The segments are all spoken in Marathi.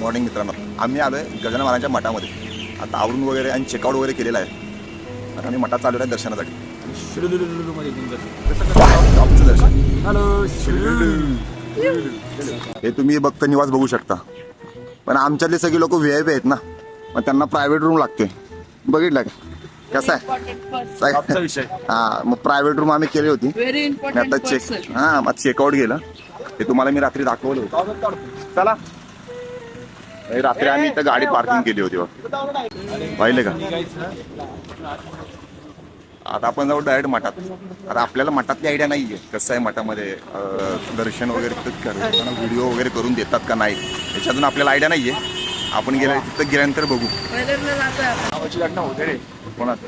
मॉर्निंग मित्रांनो, आम्ही आलोय गजानन महाराजांच्या मठामध्ये. आता आवरून वगैरे आणि चेकआउट वगैरे केलेलं आहे. आता आम्ही मठात चालू आहे दर्शनासाठी. टॉपचं दर्शन. हे तुम्ही भक्त निवास बघू शकता. पण आमच्यातले सगळे लोक VIP आहेत ना, मग त्यांना प्रायव्हेट रूम लागते. बघितलं का कसं आहे विषय. हा, मग प्रायव्हेट रूम आम्ही केली होती. आता मग चेकआउट गेलं. ते तुम्हाला मी रात्री दाखवलं होतं. चला, रात्री आम्ही इथं गाडी पार्किंग केली होती बघ, पाहिले का. आता आपण जाऊ डायरेक्ट मठात. आता आपल्याला मठातली आयडिया नाहीये कसं आहे मठामध्ये दर्शन वगैरे करताना व्हिडिओ वगैरे करून देतात का नाही, याच्यातून आपल्याला आयडिया नाहीये. आपण गेल्या तिथं गेल्यानंतर बघू. कोणाच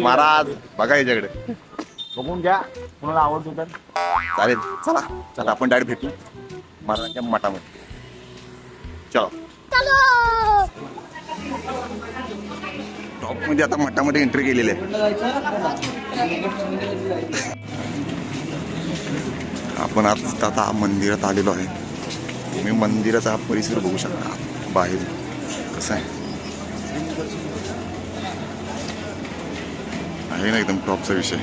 महाराज बघा याच्याकडे बघून घ्या, कोणाला आवडतो तर चालेल. चला चला, आपण डायरेक्ट भेटू महाराजांच्या मठामध्ये. चलो, टॉप मध्ये आता मठामध्ये एंट्री केलेली आहे. आपण आता मंदिरात आलेलो आहे. तुम्ही मंदिराचा परिसर बघू शकता बाहेर कसं आहे ना, एकदम टॉपचा विषय.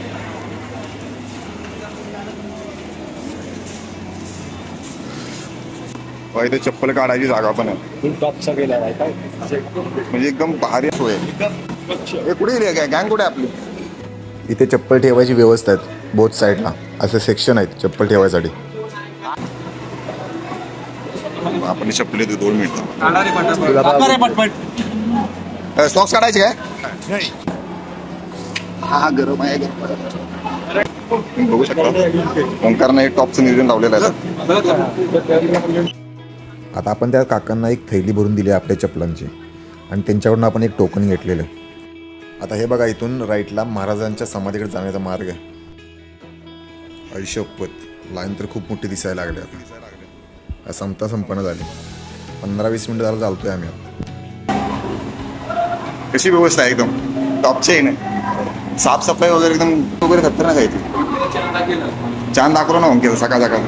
इथे चप्पल काढायची जागा पण आहे. टॉपचा गेला आहे काय, म्हणजे एकदम भारी सोय आहे. कुठे गँग कुठे आपली. इथे चप्पल ठेवायची व्यवस्था आहे बोथ साईडला. असे सेक्शन आहेत चप्पल ठेवायसाठी. आपण चप्पल येतो 2 मिनिटं. सॉक्स काढायचे काय. हा गरम आहे. बघू शकता ओंकारनं एक टॉपचं नियोजन लावलेलं आहे. आता आपण त्या काकांना एक थैली भरून दिली आहे आपल्या चप्पलांची, आणि त्यांच्याकडून आपण एक टोकन घेतलेलं आहे. आता हे बघा, इथून राईटला महाराजांच्या समाधीकडे जाण्याचा मार्ग आहे. आयुष्यपत लाईन तर खूप मोठी दिसायला लागली. आता संपता संपन्न झाली. 15-20 मिनिटं झालं चालतोय आम्ही. कशी व्यवस्था आहे एकदम टॉपची आहे ना. साफसफाई वगैरे एकदम वगैरे खतरनाक आहे. ती छान दाखवलं ना ओंके सकाळ सकाळ.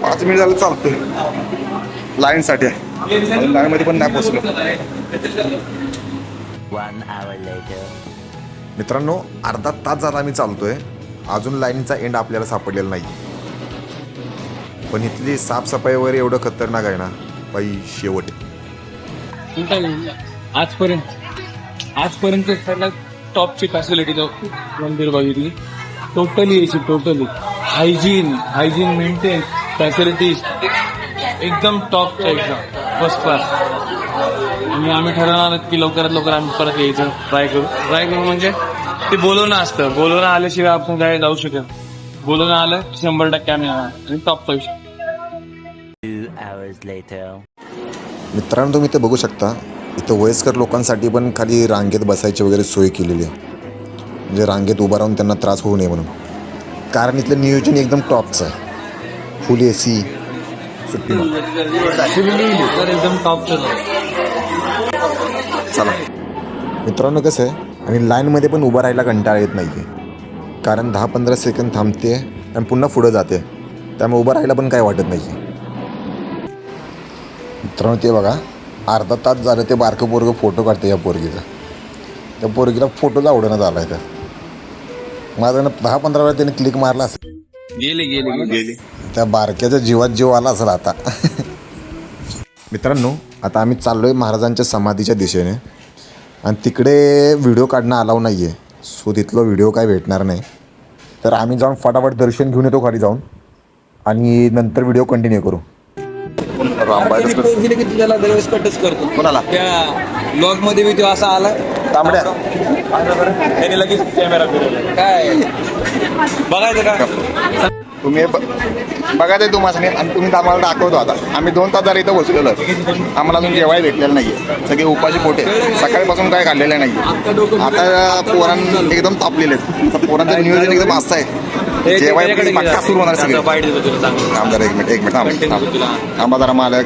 5 मिनिट झालं चालतोय लाईन साठी. लाईन मध्ये पण नाही पोहोचलो. मित्रांनो, अर्धा तास झाला आम्ही चालतोय. अजून लाईनचा एंड आपल्याला सापडलेला नाही. पण इथली साफसफाई वगैरे एवढं खतरनाक आहे ना बाई. शेवट आजपर्यंत सगळ्यात टॉपची फॅसिलिटी मंदिर बघितली. टोटली यायची, टोटली हायजीन मेंटेन फॅसिलिटीज एकदम टॉपच्या, एकदम फर्स्ट क्लास. आणि आम्ही ठरवणार की लवकरात लवकर आम्ही परत यायचं ट्राय करू. म्हणजे ते बोलवणं असतं. बोलवणं आल्याशिवाय आपण काय जाऊ शकत. बोलवणं आलं 100% आम्ही येणार. आणि टॉपचा विषय. मित्रांनो, तुम्ही इथे बघू शकता, इथं वयस्कर लोकांसाठी पण खाली रांगेत बसायची वगैरे सोय केलेली आहे. म्हणजे रांगेत उभा राहून त्यांना त्रास होऊ नये म्हणून. कारण इथलं नियोजन एकदम टॉपचं आहे. फुल AC सुट्टी. एकदम टॉपचं. चला मित्रांनो, कसं आहे, आणि लाईनमध्ये पण उभं राहायला कंटाळा येत नाही आहे. कारण 10-15 सेकंद थांबते आणि पुन्हा पुढं जाते. त्यामुळे उभं राहायला पण काय वाटत नाही. मित्रांनो, ते बघा, अर्धा तास झालं ते बारकं पोरगं फोटो काढते या पोरगीचा. त्या पोरगीला फोटोच आवडणं झाला आहे. तर माझं 10-15 वेळा त्याने क्लिक मारला असेल. गेली त्या बारक्याच्या जीवात जीव आला असेल आता. मित्रांनो, आता आम्ही चाललो आहे महाराजांच्या समाधीच्या दिशेने. आणि तिकडे व्हिडिओ काढणं अलाव नाही आहे. सो तिथलं व्हिडिओ काय भेटणार नाही. तर आम्ही जाऊन फटाफट दर्शन घेऊन येतो खाली जाऊन, आणि नंतर व्हिडिओ कंटिन्यू करू. दिले की तुझ्याला दरवेळेस कटच करतो. कोणाला त्या ब्लॉग मध्ये मी तो असा आला तांबड्या त्याने लगेच कॅमेरा फिरवला. काय बघायचं का तुम्ही बघायचं तुम्हाला, आणि तुम्ही आम्हाला दाखवतो. आता आम्ही 2 तास झाले इथं बसलेलो. आम्हाला अजून जेवायला भेटलेलं नाहीये. सगळे उपाशी पोटे. सकाळीपासून काय खाल्लेलं नाही. आता पोरांना एकदम तापलेले आहेत. पोरांचं नियोजन एकदम असं आहे. जेवायला पक्का सुरू होणार सगळे. आमदार एक मिनिट थांबा जरा. मला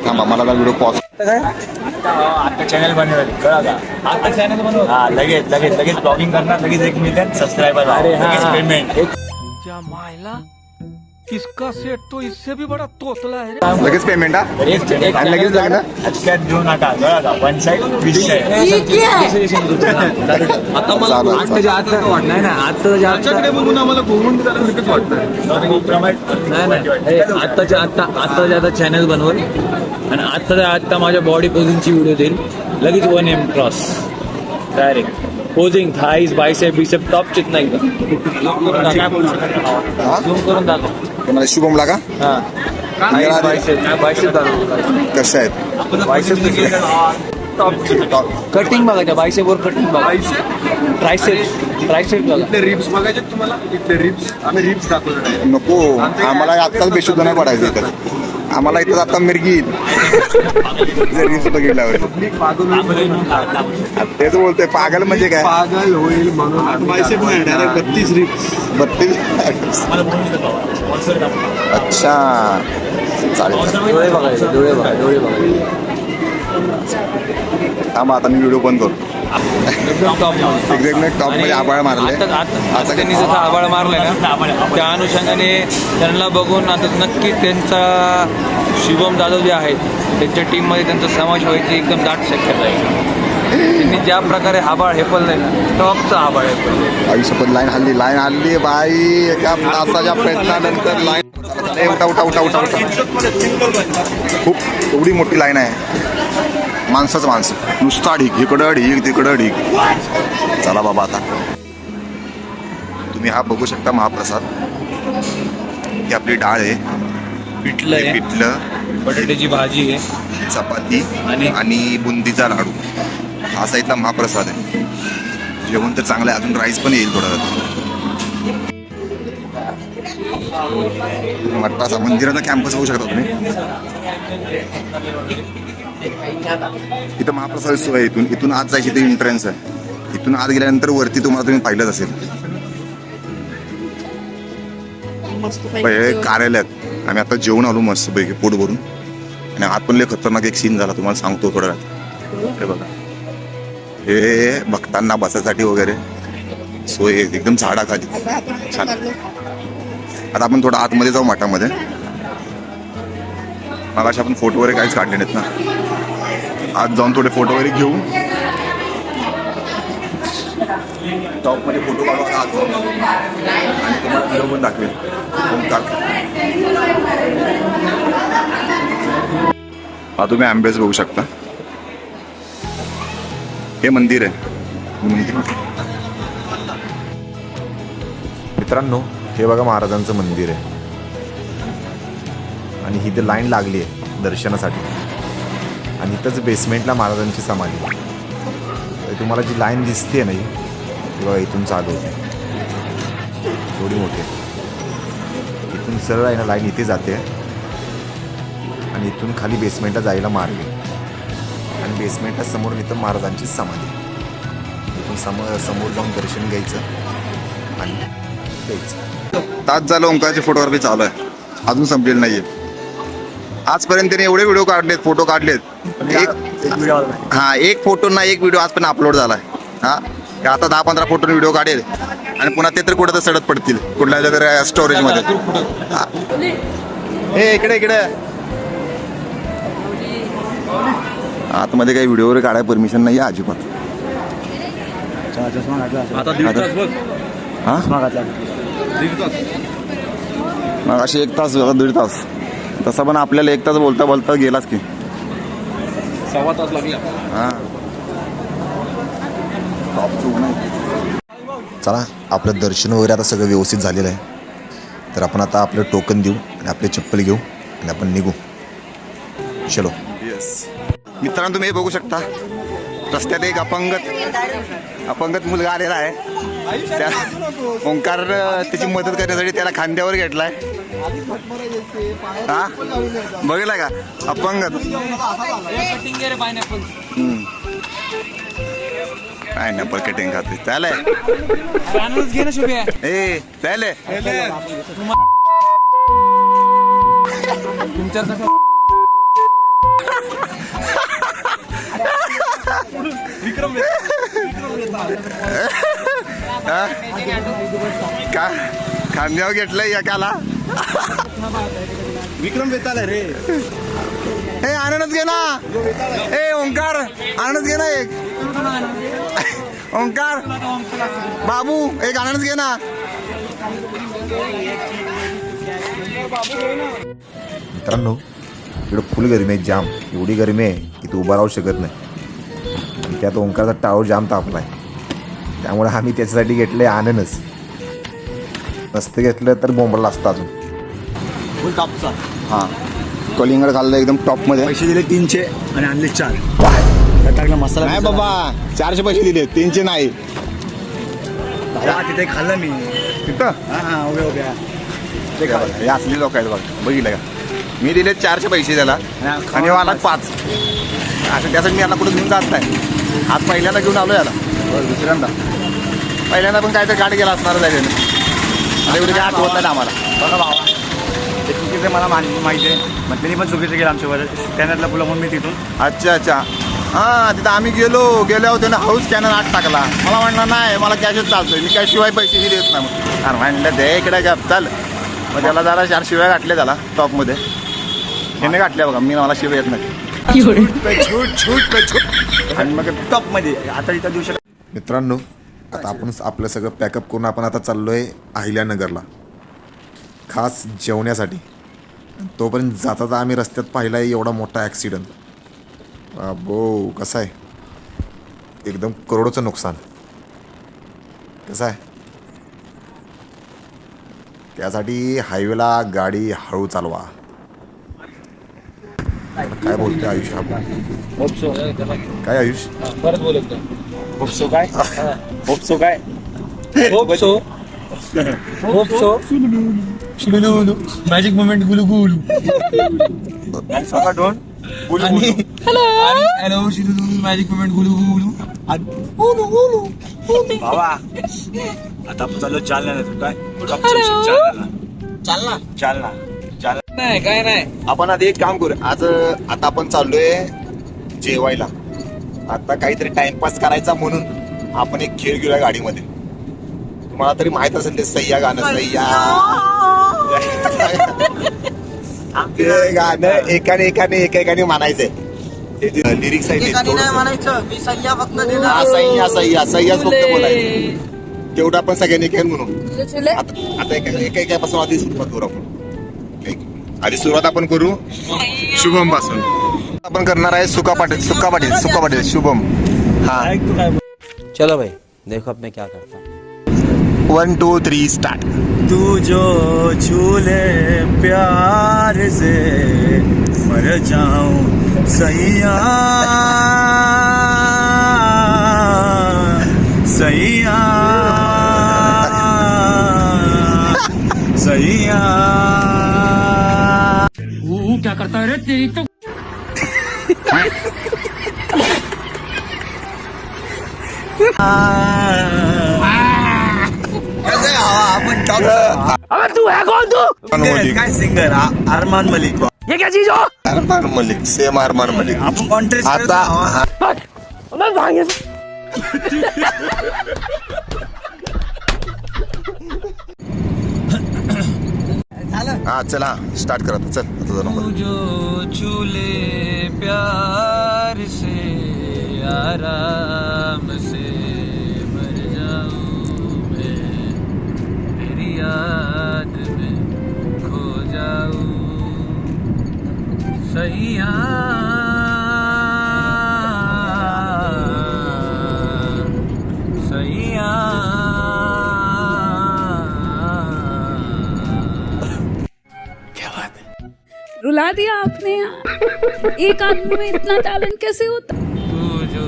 व्हिडिओ पॉज. आता चॅनल बनवेल, कळा का. आता चॅनल बनव. लगेच ब्लॉगिंग करणार. लगेच 1 मिलियन सबस्क्रायबर. पेमेंट. इसका सेट तो इससे भी बड़ा तोतला है। लगेच पेमेंट हा आणि लगेच लग्न. आता मला चालेल, आत्ताच्या आत्ता वाटणार ना आत्ताच्या आत्ता बघून आम्हाला घुमून लगेच वाटतं. नाही आत्ताच्या आता चॅनल बनवल आणि आत्ताच्या आत्ता माझ्या बॉडी पोजिंगची व्हिडिओ देईल लगेच 1 M cross direct posing thighs bicep bicep top चित नाही झूम करून दाखव. तुम्हाला शुभमला का बायसेप दाखव कशा आहेत कटिंग बघा त्या बायसेप वर कटिंग बघा ट्रायसेप बघा इथले रिब्स बघायचे तुम्हाला. इथले रिब्स आम्ही रिब्स दाखवतो. नको आम्हाला आत्ताच बेशुद्ध नाही पडायचं इथं. आम्हाला इथं आता मिरगी येईल जर रील्स बघितल्यावर. तेच बोलतोय पागल म्हणजे काय. पागल होईल म्हणून बायसेप नाही डायरेक्ट 32 रिब्स. 32. अच्छा चालेल. डोळे बघायचे डोळे बघायचे थांबा आता मी व्हिडिओ बंद करतो. एकदम टॉप एक्झॅक्ट टॉप मध्ये आबाळ मारले. आता त्यांनी जसं आबाळ मारलंय ना त्या अनुषंगाने त्यांना बघून आता नक्की त्यांचा शुभम जाधव जे आहेत त्यांच्या टीममध्ये त्यांचा समावेश व्हायची एकदम दाट शक्यता आहे. त्यांनी ज्या प्रकारे आबाळ हेपललंय ना टॉपचा आबाळ हेपललंय. आयुष्यपत लाईन हल्ली बाई एका तासाच्या प्रयत्नानंतर लाईन. उठा खूप एवढी मोठी लाईन आहे. माणसं नुसता ढीक इकडं ढीक तिकडं ढीक. चला बाबा आता तुम्ही हा बघू शकता महाप्रसाद. ही आपली डाळ आहे पिठलं बटाट्याची भाजी आहे चपाती आणि बुंदीचा लाडू. हा साईडला महाप्रसाद आहे. जेवण तर चांगलं आहे. अजून राईस पण येईल थोडं. मठाचा मंदिराचा कॅम्पस होऊ शकता तुम्ही. इथं महाप्रसाद सोय आहे. इथून आत जायची ते एंट्रन्स आहे. इथून आत गेल्यानंतर वरती तुम्हाला तुम्ही पाहिलंच असेल पहिले कार्यालयात. आम्ही आता जेवण आलो मस्त पैकी पोट भरून. आणि आत पण लय खतरनाक एक सीन झाला तुम्हाला सांगतो थोड्या वेळात. हे बघा हे भक्तांना बसायसाठी वगैरे सोय आहे एकदम झाडाखाली छान. आता आपण थोडं आतमध्ये जाऊ मठामध्ये. मग अशा आपण फोटो वगैरे काहीच काढले नाहीत ना. आज जाऊन थोडे फोटो वगैरे घेऊ. टॉपमध्ये फोटो काढू आज जाऊन आणि तुम्हाला व्हिडिओ पण दाखवेल. हा तुम्ही ॲम्बियन्स बघू शकता. हे मंदिर आहे. मित्रांनो हे बघा महाराजांचं मंदिर आहे आणि इथे लाईन लागली आहे दर्शनासाठी. आणि इथंच बेसमेंटला महाराजांची समाधी आहे. तर तुम्हाला जी लाईन दिसते नाही ती बघा इथून चालू होते थोडी मोठी. इथून सरळ आहे ना लाईन इथे जाते आणि इथून खाली बेसमेंटला जायला मार्ग आहे. आणि बेसमेंटला समोर इथं महाराजांची समाधी. इथून समोर जाऊन दर्शन घ्यायचं आणि द्यायचं. तास झालं ओंकारची फोटोग्राफी चालू आहे. अजून संपलेली नाहीये. आजपर्यंत त्याने एवढे व्हिडिओ काढलेत फोटो काढलेत. एक फोटो ना एक व्हिडिओ आज पण अपलोड झालाय. आता 10-15 फोटो व्हिडिओ काढेल आणि पुन्हा ते तर कुठं तर सडत पडतील कुठल्या तरी स्टोरेज मध्ये. हे इकडे आतमध्ये काही व्हिडिओ वगैरे काढायला परमिशन नाही आहे अजिबात. मग असे 1 तास 1.5 तास तसा पण आपल्याला 1 तास बोलता बोलता गेलाच की. 1.25 तास लागला. हां चला आपलं दर्शन वगैरे आता सगळं व्यवस्थित झालेलं आहे. तर आपण आता आपलं टोकन देऊ आणि आपले चप्पल घेऊ आणि आपण निघू. चलो. मित्रांनो तुम्ही हे बघू शकता रस्त्यात एक अपंगत मुलगा आलेला आहे. त्या ओंकार त्याची मदत करण्यासाठी त्याला खांद्यावर घेतलाय. हा बघितलाय का अपंगत. पायनॅपल कटिंग खाते चालेल. ए चालेल का खांद्यावर घेतलंय एकाला विक्रम बेताल रे. हे आनंदच घे ना. ए ओंकार आनंदच घे ना एक. ओंकार बाबू एक आनंदच घे ना. मित्रांनो इकडं फुल गरमी आहे, जाम एवढी गरमी आहे की तू उभा राहू शकत नाही. आणि त्यात ओंकारचा टावर जाम तापला आहे, त्यामुळे आम्ही त्याच्यासाठी घेतले आनंदच. नसतं घेतलं तर बोंबला असतं अजून. फुल टॉपचा. हा कलिंगड खाल्लं एकदम टॉप मध्ये. पैसे दिले 300 आणि आणले 4. टाकला मसाला नाही बाबा 400 पैसे दिले 300 नाही. तिथे खाल्लं मी. तिथं हा उभ्या उभ्या. हे असली लोक आहेत बघ, बघितलं का. मी दिले 400 पैसे त्याला आणि मला 5. असं त्यासाठी मी याला कुठं घेऊन जात नाही. आज पहिल्यांदा घेऊन आलो याला. दुसऱ्यांदा पहिल्यांदा पण काहीतरी गाडी गेला असणार त्याच्याने. एवढी काय आठवत नाही आम्हाला. बघा बाबा ते चुकीचं मला माहिती आहे. मग त्यांनी पण चुकीचं केलं आमच्यावर. स्कॅनरला फुलं म्हणून मी तिथून. अच्छा हां तिथं आम्ही गेल्यावर त्यानं हाऊस स्कॅनर आत टाकला. मला म्हणलं नाही मला कॅशच चालतोय, मी कॅशशिवाय पैसेही देत नाही. अरे म्हणलं दे इकडे का चाल. मग त्याला जरा 4 शिव्या गाठल्या त्याला टॉपमध्ये. त्याने गाठल्या बघा, मी मला शिव्या येत नाही. आणि मग टॉपमध्ये आता इथं देऊ शकत. मित्रांनो आता आपण आपलं सगळं पॅकअप करून आपण आता चाललो आहे अहिल्यानगरला खास जेवण्यासाठी. तोपर्यंत जाता आम्ही रस्त्यात पाहिला आहे एवढा मोठा ॲक्सिडेंट. बाबो कसं आहे, एकदम करोडोचं नुकसान. कसं आहे त्यासाठी हायवेला गाडी हळू चालवा. काय बोलतोय आयुष आपण? काय आयुष? परत बोलत होपसो काय होपसो काय मॅजिक मोमेंट गुलू गुलू. डोन हॅलो शिलू मॅजिक मोमेंट गुलू गुलू. बाबा आता आपण चाललो जालना. जालना नाही काय नाही. आपण आधी एक काम करू. आता आपण चाललोय जेवायला. आता काहीतरी टाइमपास करायचा म्हणून आपण एक खेळ घेऊया गाडीमध्ये. तुम्हाला तरी माहित असेल ते सय्या गाणं. सय्या ते गाणं एकाने म्हणायचंय. लिरिक्स आहे सय्याच फक्त बोलायचं. तेवढं आपण सगळ्यांनी खेळ म्हणून आता एकापासून आधी सुरुवात करू आपण. आधी सुरुवात आपण करू शुभम पासून. आपण करणार आहे सुका पाटील शुभम. हा चलो भाई देखो अब मैं क्या करता हूँ. 1 2 3 स्टार्ट. तू जो झूले प्यार से मर जाऊं सैया सैया सैया. क्या करता है रे तेरी तो. अबे तू है कौन तू? काय सिंगर अरमान मलिक. ये क्या चीज हो? अरमान मलिक सेम अरमान मलिक. आपण कॉन्ट्रेस्ट आता हा चला स्टार्ट करा. चल आता तुझा नंबर. जो झूले प्यार से आराम से मर जाऊं मैं, तेरी याद में खो जाऊं सैया सैया. रुला दिया आपने यार. एक आदमी में इतना टैलेंट कैसे होता. तू जो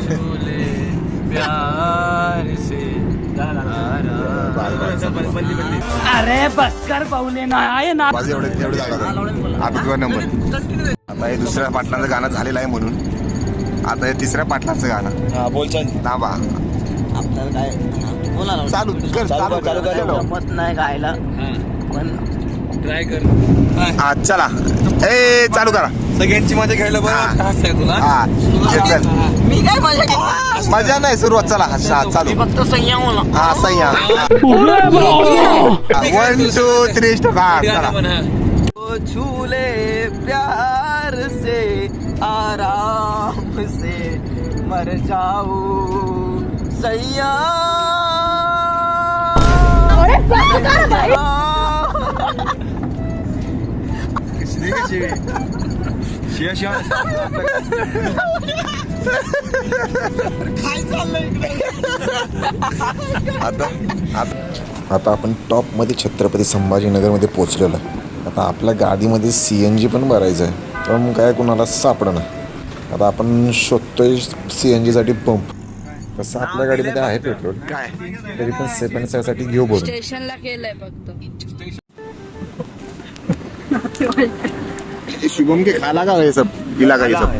झूले प्यार से अरे बस कर पाहुले ना आए ना. माझे एवढे जागा आता तुझा नंबर. आता हे दुसऱ्या पाटलांचं गाणं झालेलं आहे म्हणून आता हे तिसऱ्या पाटलांचं गाणं. बोलचाल थांबा आपल्याला काय बोला चालू कर. मत नाही गायला पण ट्राय कर. हा चला ए चालू करा. सगळ्यांची मजा घ्यायला बरं त्रास आहे तुला. हा चल. मी काय मजा घेतली. मजा नाही सुरुवात. चला हा चालू. फक्त संयम होला. हा सह्या 1 2 3 स्टॉप. हा चला. झूले प्यार से आराम से मर जाऊ सैया. आता आपण टॉपमध्ये छत्रपती संभाजीनगरमध्ये पोचलेलो आहे. आता आपल्या गाडीमध्ये CNG पण भरायचं आहे, पण काय कुणाला सापडणं. आता आपण शोधतोय CNGसाठी पंप. तसं आपल्या गाडीमध्ये आहे पेट्रोल, काय तरी पण सेकंड साठी घेऊ बोलून. स्टेशनला केलंय फक्त. शुभम के खाला का ये सब पिला का ये सब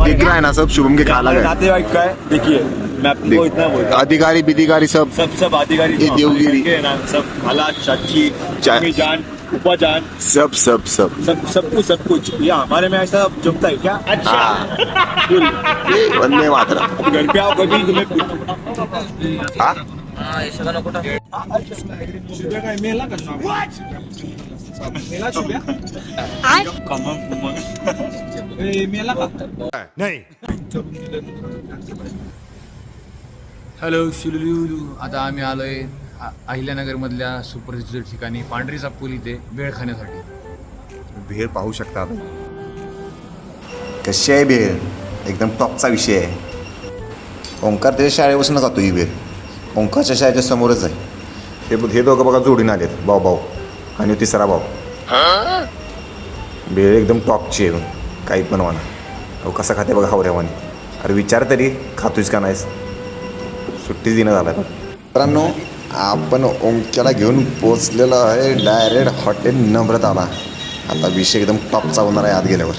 दिख रहा है ना सब. शुभम के खाला का नातेवाईक काय देखिए मैं आपको इतना बोलता अधिकारी बिधिकारी सब सब अधिकारी ये देवगिरी. सब हालात चाची चा- जान उपा जान सब सब सब सब कुछ ये हमारे में ऐसा जमता है क्या. अच्छा वंदे मातरम. घर पे आओ कभी तुम्हें हा हॅलो शुलुलू. आता आम्ही आलोय अहिल्यानगरमधल्या सुप्रसिद्ध ठिकाणी पांढरीचा पूल इथे भेळ खाण्यासाठी. भेळ पाहू शकता आपण. कशी आहे भेळ? एकदम टॉपचा विषय आहे. ओंकार त्याच्या शाळेपासून खातो ही भेळ. ओंकारच्या शाळेच्या समोरच आहे. हे दोघं बघा जोडून आलेत, भाऊ भाऊ आणि तिसरा भाऊ. भेळ एकदम टॉपची आहे, काही पण म्हणा. अहो कसा खाते बघा हावऱ्यावानी. अरे विचार तरी खातोयस का नाहीस. सुट्टीच दिनं झाला. मित्रांनो आपण ओंक्याला घेऊन पोचलेलो आहे डायरेक्ट हॉटेल नम्रताला. आता विषय एकदम टॉपचा होणार आहे आत गेल्यावर.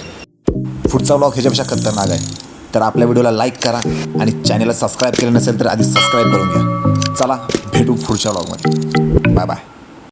पुढचा व्लॉग ह्याच्यापेक्षा खतरनाक आहे, तर आपल्या व्हिडिओला लाईक करा आणि चॅनलला सबस्क्राईब केलं नसेल तर आधी सबस्क्राईब करून घ्या. चला भेटू पुढच्या व्लॉगमध्ये. Bye bye.